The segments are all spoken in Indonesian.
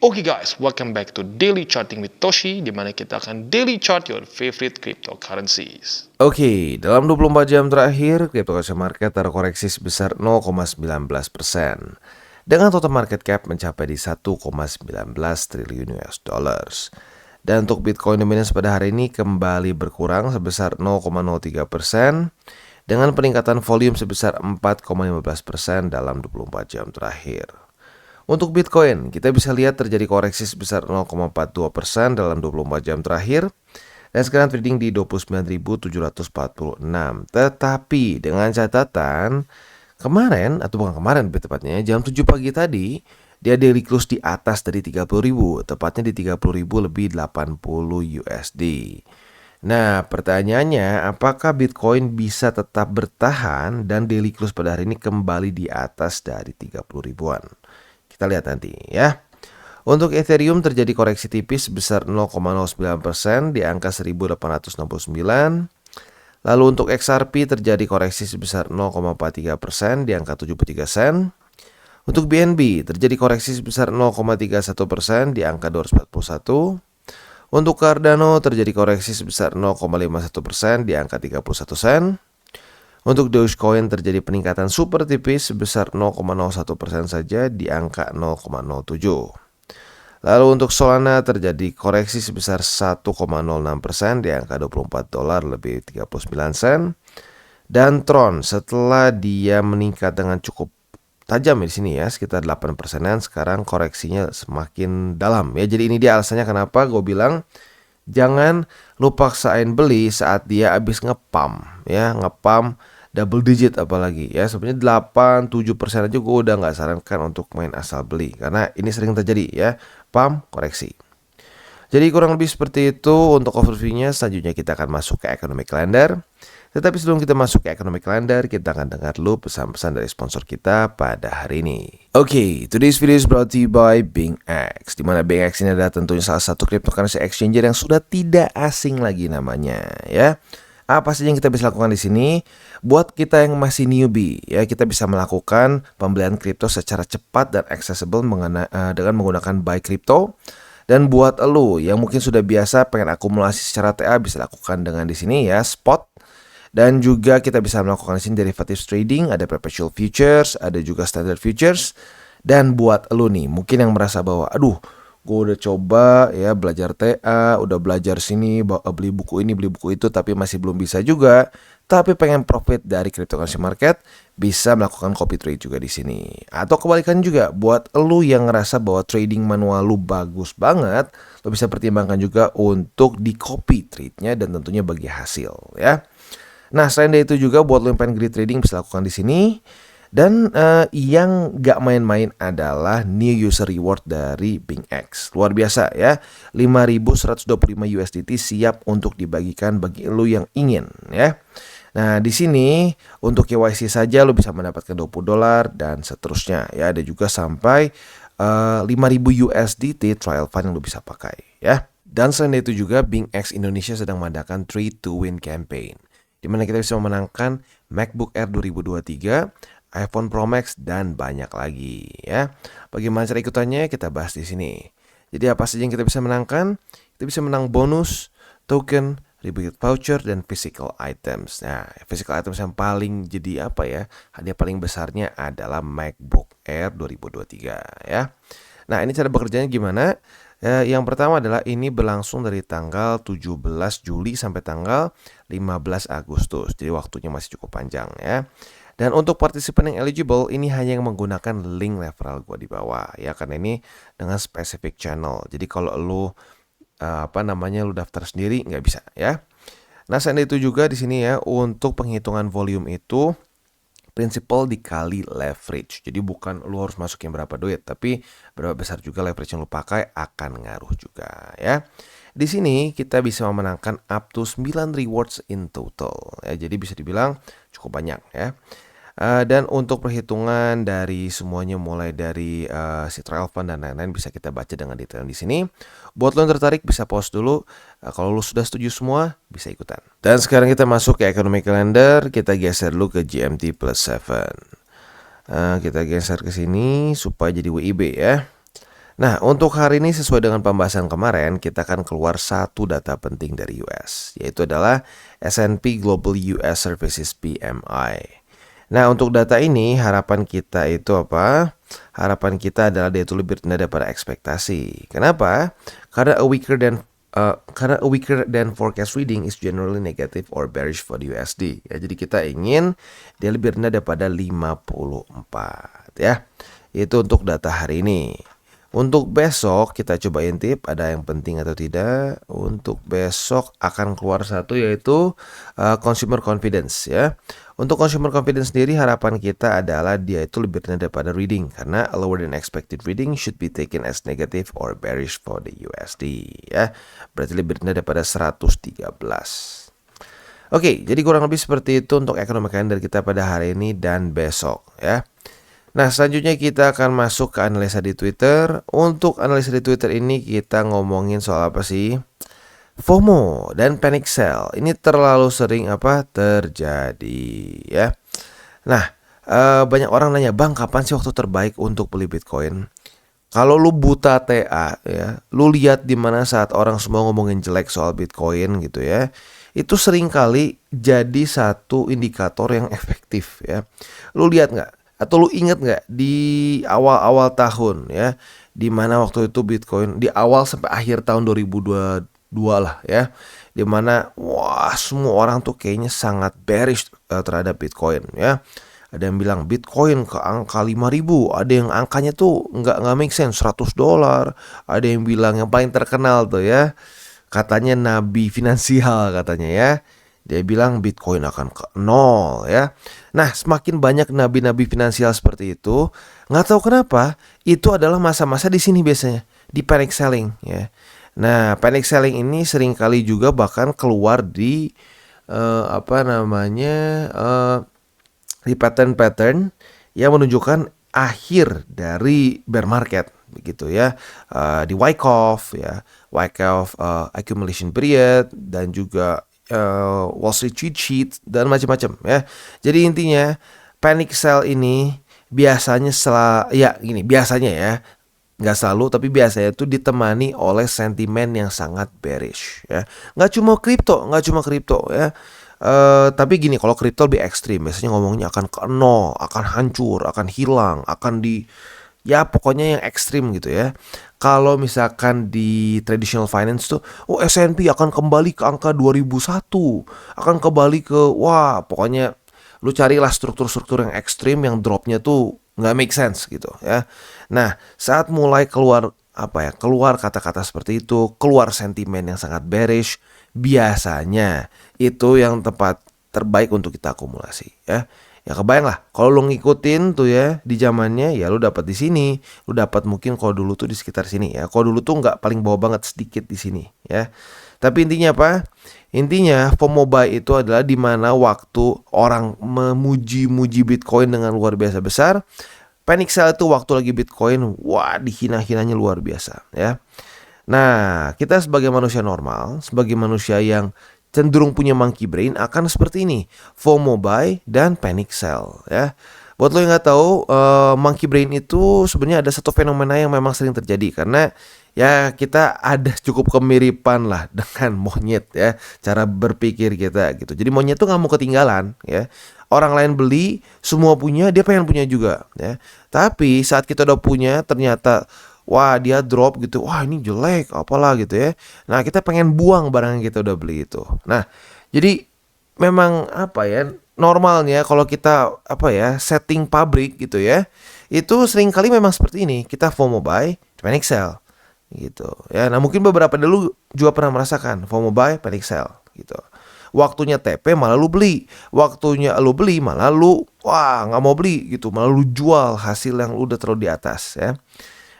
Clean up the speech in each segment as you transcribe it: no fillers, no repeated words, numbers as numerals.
Oke guys, welcome back to Daily Charting with Toshi, di mana kita akan daily chart your favorite cryptocurrencies. Oke, dalam 24 jam terakhir, cryptocurrency market terkoreksi sebesar 0,19%, dengan total market cap mencapai di 1,19 triliun US dollars. Dan untuk Bitcoin dominance pada hari ini kembali berkurang sebesar 0,03%, dengan peningkatan volume sebesar 4,15% dalam 24 jam terakhir. Untuk Bitcoin, kita bisa lihat terjadi koreksi sebesar 0,42% dalam 24 jam terakhir, dan sekarang trading di 29.746. Tetapi dengan catatan kemarin, atau bukan kemarin lebih tepatnya, jam 7 pagi tadi dia daily close di atas dari 30.000, tepatnya di 30.000 lebih 80 USD. Nah, pertanyaannya, apakah Bitcoin bisa tetap bertahan dan daily close pada hari ini kembali di atas dari 30 ribuan? Kita lihat nanti ya. Untuk Ethereum terjadi koreksi tipis sebesar 0,09% di angka 1869. Lalu untuk XRP terjadi koreksi sebesar 0,43% di angka 73 sen. Untuk BNB terjadi koreksi sebesar 0,31% di angka 241. Untuk Cardano terjadi koreksi sebesar 0,51% di angka 31 sen. Untuk Dogecoin terjadi peningkatan super tipis sebesar 0,01% saja di angka 0,07. Lalu untuk Solana terjadi koreksi sebesar 1,06% di angka $24 lebih 39 sen. Dan Tron setelah dia meningkat dengan cukup tajam di sini ya, sekitar 8%-an, sekarang koreksinya semakin dalam ya. Jadi ini dia alasannya kenapa gue bilang jangan lu paksain beli saat dia habis ngepump ya, ngepump double digit apalagi ya. Sebenarnya 8-7% aja gue udah nggak sarankan untuk main asal beli, karena ini sering terjadi ya, pump koreksi. Jadi kurang lebih seperti itu untuk overview-nya. Selanjutnya kita akan masuk ke economic calendar. Tetapi sebelum kita masuk ke economic calendar, kita akan dengar dulu pesan-pesan dari sponsor kita pada hari ini. Oke, today's video is brought to you by BingX, di mana BingX ini adalah tentunya salah satu cryptocurrency exchanger yang sudah tidak asing lagi namanya ya. Apa saja yang kita bisa lakukan di sini? Buat kita yang masih newbie ya, kita bisa melakukan pembelian kripto secara cepat dan accessible dengan menggunakan buy crypto. Dan buat lo yang mungkin sudah biasa pengen akumulasi secara TA, bisa lakukan dengan di sini ya, spot. Dan juga kita bisa melakukan di sini derivatives trading, ada perpetual futures, ada juga standard futures. Dan buat lo nih mungkin yang merasa bahwa aduh, gue udah coba ya belajar TA, udah belajar sini, beli buku ini, beli buku itu, tapi masih belum bisa juga. Tapi pengen profit dari cryptocurrency market, bisa melakukan copy trade juga di sini. Atau kebalikan juga, buat lu yang ngerasa bahwa trading manual lu bagus banget, lu bisa pertimbangkan juga untuk di copy trade-nya dan tentunya bagi hasil ya. Nah, selain dari itu juga buat lu yang pengen greedy trading bisa lakukan di sini. Dan yang gak main-main adalah new user reward dari BingX. Luar biasa ya, 5.125 USDT siap untuk dibagikan bagi lu yang ingin ya. Nah, di sini untuk KYC saja lu bisa mendapatkan $20 dan seterusnya ya. Ada juga sampai 5.000 USDT trial fund yang lu bisa pakai ya. Dan selain itu juga BingX Indonesia sedang mengadakan Trade to Win campaign, di mana kita bisa memenangkan MacBook Air 2023, iPhone Pro Max, dan banyak lagi ya. Bagaimana cara ikutannya kita bahas di sini. Jadi apa saja yang kita bisa menangkan? Kita bisa menang bonus, token, rebate voucher, dan physical items. Nah, physical items yang paling jadi apa ya, hadiah paling besarnya adalah MacBook Air 2023 ya. Nah, ini cara bekerjanya gimana? Yang pertama adalah ini berlangsung dari tanggal 17 Juli sampai tanggal 15 Agustus. Jadi waktunya masih cukup panjang ya. Dan untuk partisipan yang eligible, ini hanya yang menggunakan link referral gue di bawah ya, karena ini dengan specific channel. Jadi kalau lu lu daftar sendiri nggak bisa ya. Nah, selain itu juga di sini ya, untuk penghitungan volume itu principal dikali leverage. Jadi bukan lu harus masukin berapa duit, tapi berapa besar juga leverage yang lu pakai akan ngaruh juga ya. Di sini kita bisa memenangkan up to 9 rewards in total ya. Jadi bisa dibilang cukup banyak ya. Dan untuk perhitungan dari semuanya mulai dari si trial fund dan lain-lain bisa kita baca dengan detail di sini. Buat lo yang tertarik bisa pause dulu. Kalau lo sudah setuju semua bisa ikutan. Dan sekarang kita masuk ke economic calendar. Kita geser dulu ke GMT plus 7. Kita geser ke sini supaya jadi WIB ya. Nah, untuk hari ini sesuai dengan pembahasan kemarin, kita akan keluar satu data penting dari US, yaitu adalah S&P Global US Services PMI. Nah, untuk data ini harapan kita itu apa? Harapan kita adalah dia itu lebih rendah daripada ekspektasi. Kenapa? Karena a weaker than forecast reading is generally negative or bearish for the USD. Ya, jadi kita ingin dia lebih rendah daripada 54 ya. Itu untuk data hari ini. Untuk besok kita coba intip ada yang penting atau tidak. Untuk besok akan keluar satu yaitu consumer confidence ya. Untuk consumer confidence sendiri harapan kita adalah dia itu lebih rendah daripada reading karena a lower than expected reading should be taken as negative or bearish for the USD ya. Berarti lebih rendah daripada 113. Oke, jadi kurang lebih seperti itu untuk ekonomi kalender kita pada hari ini dan besok ya. Nah, selanjutnya kita akan masuk ke analisa di Twitter. Untuk analisa di Twitter ini kita ngomongin soal apa sih? FOMO dan panic sell. Ini terlalu sering terjadi ya. Nah, banyak orang nanya, "Bang, kapan sih waktu terbaik untuk beli Bitcoin?" Kalau lu buta TA ya, lu lihat di mana saat orang semua ngomongin jelek soal Bitcoin gitu ya. Itu seringkali jadi satu indikator yang efektif ya. Lu lihat nggak? Atau lu inget nggak di awal-awal tahun ya, di mana waktu itu Bitcoin di awal sampai akhir tahun 2022 lah ya, di mana wah semua orang tuh kayaknya sangat bearish terhadap Bitcoin ya. Ada yang bilang Bitcoin ke angka 5.000, ada yang angkanya tuh nggak make sense $100, ada yang bilang yang paling terkenal tuh ya, katanya nabi finansial katanya ya. Dia bilang Bitcoin akan ke nol ya. Nah, semakin banyak nabi-nabi finansial seperti itu, nggak tahu kenapa, itu adalah masa-masa di sini biasanya, di panic selling ya. Nah, panic selling ini seringkali juga bahkan keluar di di pattern-pattern yang menunjukkan akhir dari bear market begitu ya. Di Wyckoff ya, Wyckoff accumulation period dan juga Wall Street cheat sheet dan macam-macam ya. Jadi intinya panic sell ini biasanya biasanya ya, nggak selalu tapi biasanya itu ditemani oleh sentimen yang sangat bearish ya. Nggak cuma kripto ya. Tapi gini, kalau kripto lebih ekstrim, biasanya ngomongnya akan ke nol, akan hancur, akan hilang, akan ya pokoknya yang ekstrim gitu ya. Kalau misalkan di traditional finance tuh, S&P akan kembali ke angka 2001, akan kembali ke pokoknya lu carilah struktur-struktur yang ekstrim yang dropnya tuh nggak make sense gitu ya. Nah, saat mulai keluar keluar kata-kata seperti itu, keluar sentimen yang sangat bearish, biasanya itu yang tempat terbaik untuk kita akumulasi ya. Ya kebayang lah, kalau lu ngikutin tuh ya di zamannya ya lu dapat di sini, lu dapat mungkin kalau dulu tuh di sekitar sini ya. Kalau dulu tuh nggak paling bawah banget, sedikit di sini ya. Tapi intinya apa? Intinya FOMO buy itu adalah di mana waktu orang memuji-muji Bitcoin dengan luar biasa besar. Panic sell itu waktu lagi Bitcoin dihina-hinanya luar biasa ya. Nah, kita sebagai manusia normal, sebagai manusia yang cenderung punya monkey brain akan seperti ini, FOMO buy dan panic sell ya. Buat lo yang nggak tahu, monkey brain itu sebenarnya ada satu fenomena yang memang sering terjadi karena ya kita ada cukup kemiripan lah dengan monyet ya, cara berpikir kita gitu. Jadi monyet tuh nggak mau ketinggalan ya. Orang lain beli, semua punya, dia pengen punya juga ya. Tapi saat kita udah punya ternyata dia drop gitu, ini jelek apalah gitu ya. Nah, kita pengen buang barang yang kita udah beli itu. Nah, jadi memang normalnya kalau kita setting pabrik gitu ya, itu seringkali memang seperti ini, kita FOMO buy, panic sell gitu ya. Nah, mungkin beberapa dulu juga pernah merasakan FOMO buy, panic sell gitu. Waktunya TP malah lu beli, waktunya lu beli malah lu nggak mau beli gitu, malah lu jual hasil yang udah terlalu di atas ya.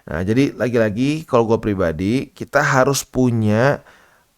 Nah, jadi lagi-lagi kalau gue pribadi, kita harus punya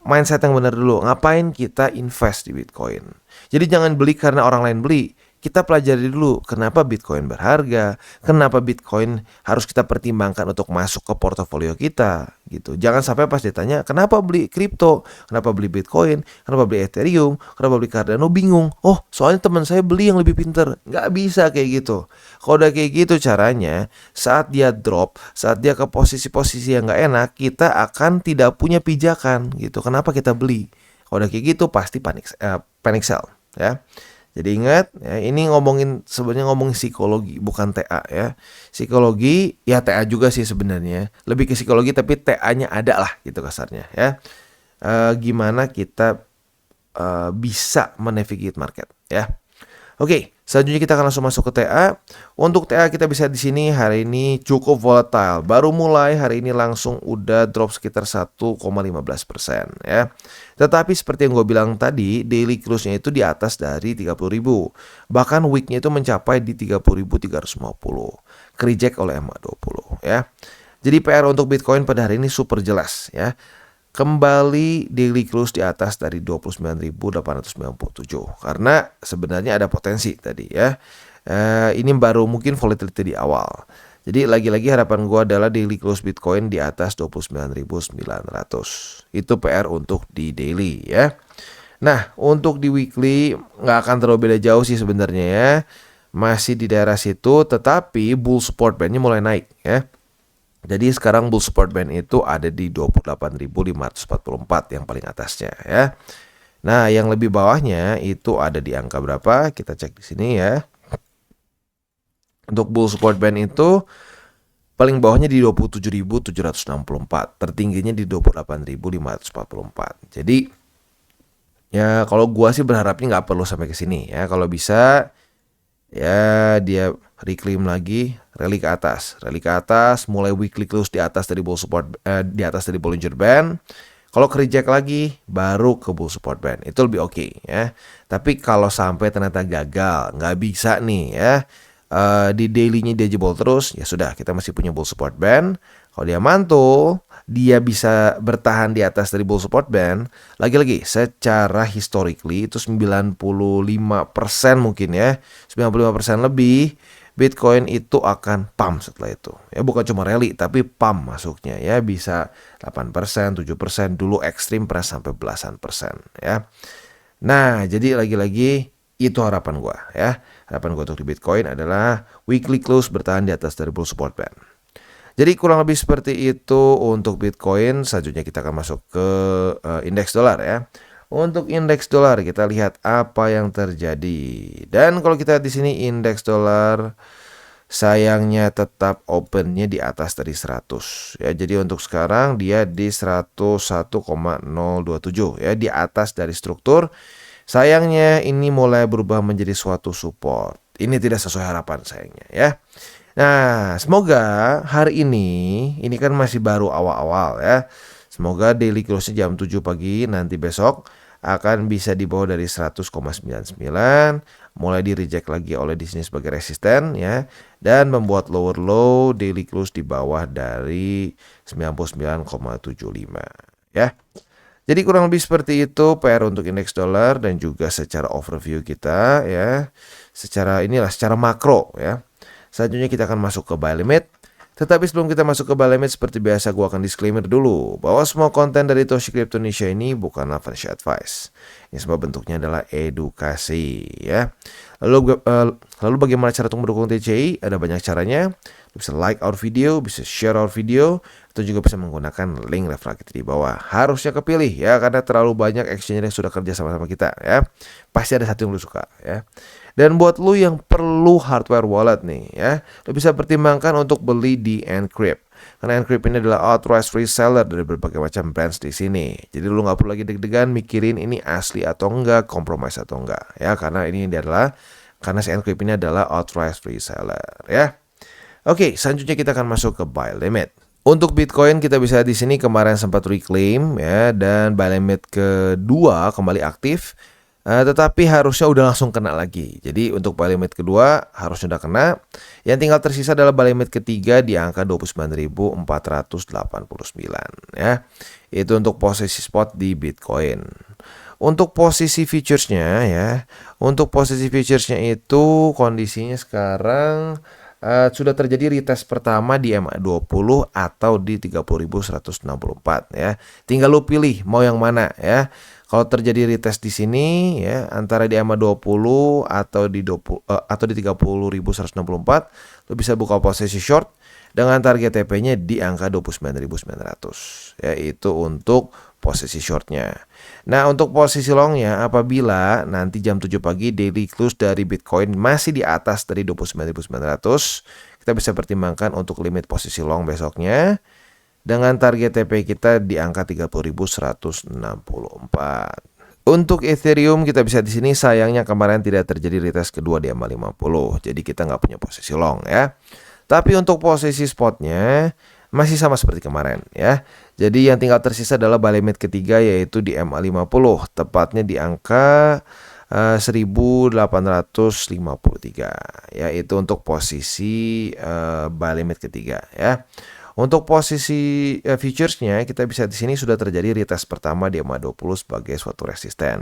mindset yang benar dulu. Ngapain kita invest di Bitcoin? Jadi jangan beli karena orang lain beli. kita pelajari dulu kenapa Bitcoin berharga, kenapa Bitcoin harus kita pertimbangkan untuk masuk ke portofolio kita gitu. Jangan sampai pas ditanya kenapa beli kripto, kenapa beli Bitcoin, kenapa beli Ethereum, kenapa beli Cardano, bingung. Oh, soalnya teman saya beli yang lebih pinter. Nggak bisa kayak gitu. Kalau udah kayak gitu caranya, saat dia drop, saat dia ke posisi-posisi yang nggak enak, kita akan tidak punya pijakan gitu. Kenapa kita beli? Kalau udah kayak gitu pasti panic sell ya. Jadi ingat ya, ini sebenarnya ngomongin psikologi bukan TA ya. Psikologi ya TA juga sih sebenarnya. Lebih ke psikologi tapi TA-nya ada lah gitu kasarnya ya. Gimana kita bisa menavigate market ya. Oke, selanjutnya kita akan langsung masuk ke TA. Untuk TA kita bisa di sini hari ini cukup volatile. Baru mulai hari ini langsung udah drop sekitar 1,15% ya. Tetapi seperti yang gue bilang tadi, daily close-nya itu di atas dari 30.000. Bahkan week-nya itu mencapai di 30.350. Kereject oleh MA20 ya. Jadi PR untuk Bitcoin pada hari ini super jelas ya. Kembali daily close di atas dari 29.897 karena sebenarnya ada potensi tadi ya. Ini baru mungkin volatility di awal. Jadi lagi-lagi harapan gue adalah daily close Bitcoin di atas 29.900. Itu PR untuk di daily ya. Nah untuk di weekly nggak akan terlalu beda jauh sih sebenarnya ya. Masih di daerah situ tetapi bull support bandnya mulai naik ya. Jadi sekarang bull support band itu ada di 28.544 yang paling atasnya ya. Nah, yang lebih bawahnya itu ada di angka berapa? Kita cek di sini ya. Untuk bull support band itu paling bawahnya di 27.764, tertingginya di 28.544. Jadi ya kalau gua sih berharapnya nggak perlu sampai ke sini ya. Kalau bisa ya dia reclaim lagi, rally ke atas, mulai weekly close di atas dari bull support, di atas dari Bollinger Band. Kalau reject lagi, baru ke bull support band, itu lebih oke ya. Tapi kalau sampai ternyata gagal, nggak bisa nih ya, di daily-nya dia jebol terus, ya sudah kita masih punya bull support band. Kalau dia mantul, dia bisa bertahan di atas dari bull support band. Lagi-lagi secara historically itu 95% mungkin ya, 95% lebih Bitcoin itu akan pump setelah itu. Ya bukan cuma rally tapi pump masuknya ya, bisa 8%, 7%, dulu ekstrim pernah sampai belasan persen ya. Nah, jadi lagi-lagi itu harapan gua ya. Harapan gua untuk di Bitcoin adalah weekly close bertahan di atas dari bull support band. Jadi kurang lebih seperti itu untuk Bitcoin. Selanjutnya kita akan masuk ke indeks dolar ya. Untuk indeks dolar kita lihat apa yang terjadi. Dan kalau kita lihat di sini indeks dolar sayangnya tetap opennya di atas dari 100 ya. Jadi untuk sekarang dia di 101,027 ya, di atas dari struktur. Sayangnya ini mulai berubah menjadi suatu support. Ini tidak sesuai harapan sayangnya ya. Nah, semoga hari ini kan masih baru awal-awal ya. Semoga daily close-nya jam 7 pagi nanti besok akan bisa di bawah dari 100,99, mulai di reject lagi oleh di sini sebagai resisten ya, dan membuat lower low daily close di bawah dari 99,75 ya. Jadi kurang lebih seperti itu PR untuk indeks dolar dan juga secara overview kita ya. Secara makro ya. Selanjutnya kita akan masuk ke buy limit. Tetapi sebelum kita masuk ke buy limit, seperti biasa gue akan disclaimer dulu bahwa semua konten dari Toshi Crypto Indonesia ini bukanlah financial advice. Ini semua bentuknya adalah edukasi ya. Lalu bagaimana cara untuk mendukung TCI? Ada banyak caranya. Lu bisa like our video, bisa share our video, atau juga bisa menggunakan link referral kita di bawah. Harusnya kepilih ya, karena terlalu banyak exchange yang sudah kerja sama-sama kita ya. Pasti ada satu yang lu suka ya. Dan buat lu yang perlu hardware wallet nih ya, lu bisa pertimbangkan untuk beli di Encrypt. Karena Encrypt ini adalah authorized reseller dari berbagai macam brands di sini. Jadi lu nggak perlu lagi deg-degan mikirin ini asli atau enggak, compromise atau enggak ya. Karena si Encrypt ini adalah authorized reseller ya. Oke, selanjutnya kita akan masuk ke buy limit. Untuk Bitcoin kita bisa di sini kemarin sempat reclaim ya, dan buy limit kedua kembali aktif. Tetapi harusnya udah langsung kena lagi. Jadi untuk buy limit kedua harusnya udah kena. Yang tinggal tersisa adalah buy limit ketiga di angka 29.489 ya. Itu untuk posisi spot di Bitcoin. Untuk posisi futuresnya ya, untuk posisi futuresnya itu kondisinya sekarang sudah terjadi retest pertama di MA20 atau di 30.164 ya. Tinggal lu pilih mau yang mana ya. Kalau terjadi retest di sini ya antara di MA20 atau di 30.164, lu bisa buka posisi short dengan target TP-nya di angka 29.900 ya, itu untuk posisi shortnya. Nah, untuk posisi longnya apabila nanti jam 7 pagi daily close dari Bitcoin masih di atas dari 29.900, kita bisa pertimbangkan untuk limit posisi long besoknya dengan target TP kita di angka 30.164. Untuk Ethereum kita bisa di sini, sayangnya kemarin tidak terjadi retest kedua di MA50, jadi kita nggak punya posisi long ya. Tapi untuk posisi spotnya masih sama seperti kemarin ya. Jadi yang tinggal tersisa adalah buy limit ketiga yaitu di MA50, tepatnya di angka 1853 ya, itu untuk posisi buy limit ketiga ya. Untuk posisi futuresnya kita bisa di sini sudah terjadi retest pertama di MA20 sebagai suatu resisten.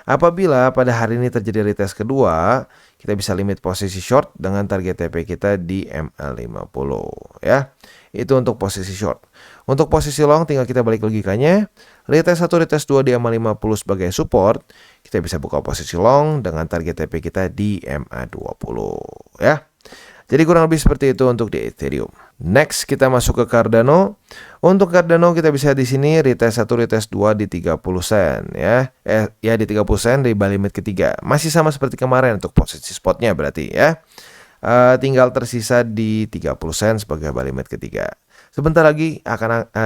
Apabila pada hari ini terjadi retest kedua, kita bisa limit posisi short dengan target TP kita di MA50 ya. Itu untuk posisi short. Untuk posisi long tinggal kita balik logikanya. Retest 1, retest 2 di MA50 sebagai support, kita bisa buka posisi long dengan target TP kita di MA20 ya. Jadi kurang lebih seperti itu untuk di Ethereum. Next kita masuk ke Cardano. Untuk Cardano kita bisa di sini retest 1, retest 2 di 30 sen ya. Di 30 sen dari buy limit ketiga. Masih sama seperti kemarin untuk posisi spotnya berarti ya. Tinggal tersisa di 30 sen sebagai buy limit ketiga. Sebentar lagi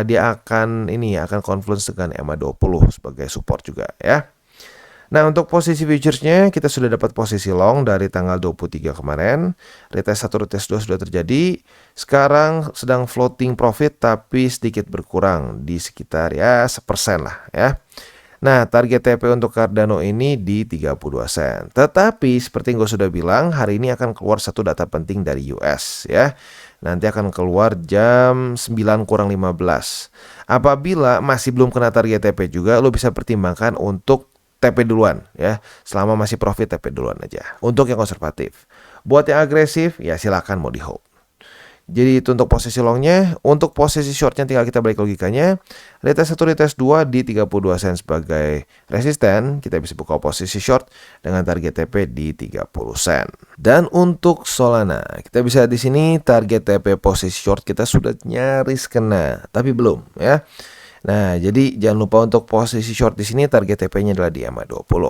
dia akan confluence dengan MA20 sebagai support juga ya. Nah, untuk posisi futuresnya kita sudah dapat posisi long dari tanggal 23 kemarin. Retest 1, retest 2 sudah terjadi. Sekarang sedang floating profit tapi sedikit berkurang di sekitar ya 1% lah ya. Nah, target TP untuk Cardano ini di 32 sen. Tetapi seperti yang gue sudah bilang, hari ini akan keluar satu data penting dari US ya. Nanti akan keluar jam 9:15. Apabila masih belum kena target TP juga, lo bisa pertimbangkan untuk TP duluan ya. Selama masih profit TP duluan aja. Untuk yang konservatif. Buat yang agresif ya silakan mau di hold. Jadi itu untuk posisi longnya. Untuk posisi shortnya tinggal kita balik logikanya. Retest 1, retest 2 di 32 sen sebagai resisten. Kita bisa buka posisi short dengan target TP di 30 sen. Dan untuk Solana, kita bisa di sini target TP posisi short kita sudah nyaris kena, tapi belum ya. Nah, jadi jangan lupa untuk posisi short di sini target TP-nya adalah di MA20.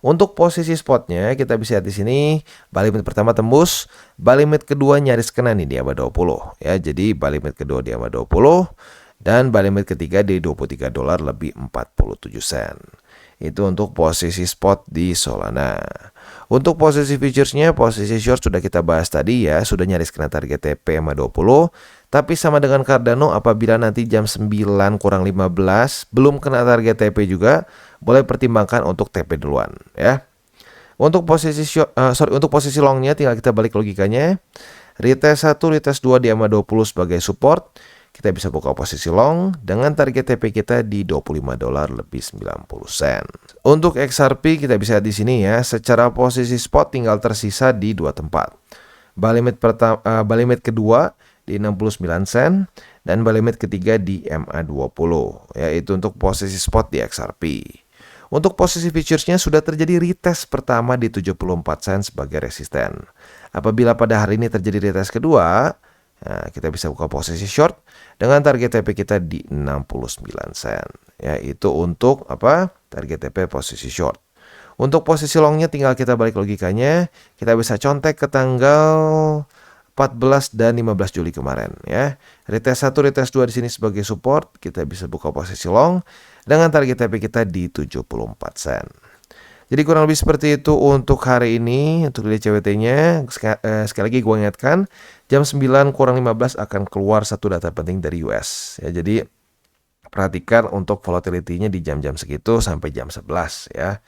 Untuk posisi spotnya kita bisa lihat di sini buy limit pertama tembus, buy limit kedua nyaris kena nih di MA20 ya. Jadi buy limit kedua di MA20 dan buy limit ketiga di $23 lebih 47 sen. Itu untuk posisi spot di Solana. Untuk posisi futuresnya, posisi short sudah kita bahas tadi ya, sudah nyaris kena target TP MA20. Tapi sama dengan Cardano, apabila nanti jam 9:15 belum kena target TP juga, boleh pertimbangkan untuk TP duluan ya. Untuk posisi untuk posisi longnya tinggal kita balik logikanya. Retest 1, retest 2 di MA20 sebagai support. Kita bisa buka posisi long dengan target TP kita di $25 lebih 90 sen. Untuk XRP kita bisa di sini ya, secara posisi spot tinggal tersisa di dua tempat. Buy limit kedua di 69 sen dan buy limit ketiga di MA20 yaitu untuk posisi spot di XRP. Untuk posisi futuresnya sudah terjadi retest pertama di 74 sen sebagai resisten. Apabila pada hari ini terjadi retest kedua, nah, kita bisa buka posisi short dengan target TP kita di 69 sen. Yaitu untuk target TP posisi short. Untuk posisi longnya tinggal kita balik logikanya, kita bisa contek ke tanggal 14 dan 15 Juli kemarin ya. Retest 1, retest 2 di sini sebagai support, kita bisa buka posisi long dengan target TP kita di 74 sen. Jadi kurang lebih seperti itu untuk hari ini untuk DCWT-nya. Sekali lagi gue ingatkan, jam 9:15 akan keluar satu data penting dari US ya. Jadi perhatikan untuk volatility-nya di jam-jam segitu sampai jam 11 ya.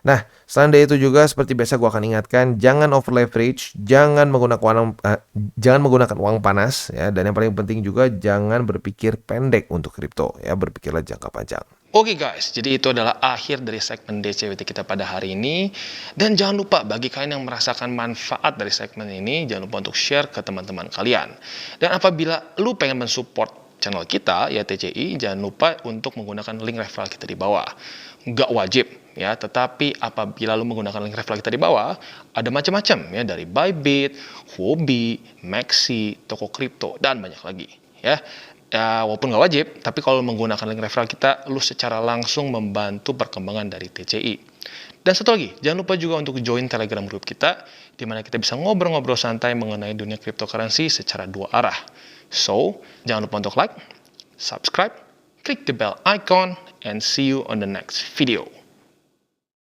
Nah, selain dari itu juga seperti biasa gue akan ingatkan, jangan over leverage, jangan menggunakan uang panas ya, dan yang paling penting juga jangan berpikir pendek untuk kripto ya, berpikirlah jangka panjang. Oke guys, jadi itu adalah akhir dari segmen DCWT kita pada hari ini. Dan jangan lupa bagi kalian yang merasakan manfaat dari segmen ini, jangan lupa untuk share ke teman-teman kalian. Dan apabila lu pengen mensupport channel kita, ya TCI, jangan lupa untuk menggunakan link referral kita di bawah. Nggak wajib, ya, tetapi apabila lu menggunakan link referral kita di bawah, ada macam-macam, ya, dari Bybit, Huobi, Maxi, toko kripto, dan banyak lagi, ya. Ya, walaupun nggak wajib, tapi kalau menggunakan link referral kita, lu secara langsung membantu perkembangan dari TCI. Dan satu lagi, jangan lupa juga untuk join Telegram group kita, di mana kita bisa ngobrol-ngobrol santai mengenai dunia cryptocurrency secara dua arah. So, jangan lupa untuk like, subscribe, klik the bell icon, and see you on the next video.